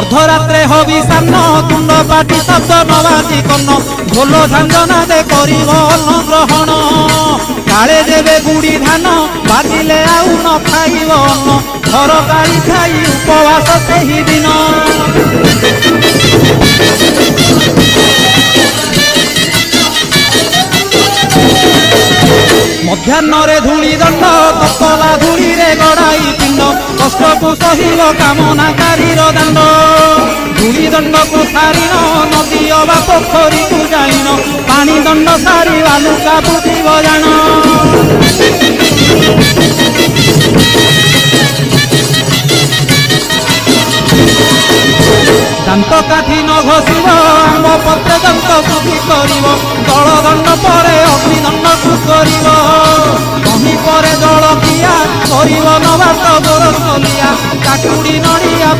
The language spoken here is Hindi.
अर्धरात्रे हविषान्न तुंड पाटी शब्द नबाजी कर्ण ढोल झांझना दे करिब अन्न ग्रहण काले देवे गुड़ी धान बाजिले आउ न खाइब अन्न घर काली खाई उपवास सेही दिन मध्याह्न धूली दंड तपला धूली रे गड़ाई पिंड कष्ट को सहिब कामनाकारी दांड धूली दंड को सारिन नदी अबा पोखरी को जाइन पानी दंड सारी बालुका बुझिब जान दांत काठी न घोषिब आंब पत्र दंत शुद्धि करिब दल दंड पर अग्निदंड को करिब कहीं पर जल पिया करिब नबात गोरखलिया काकुड़ी नड़िया।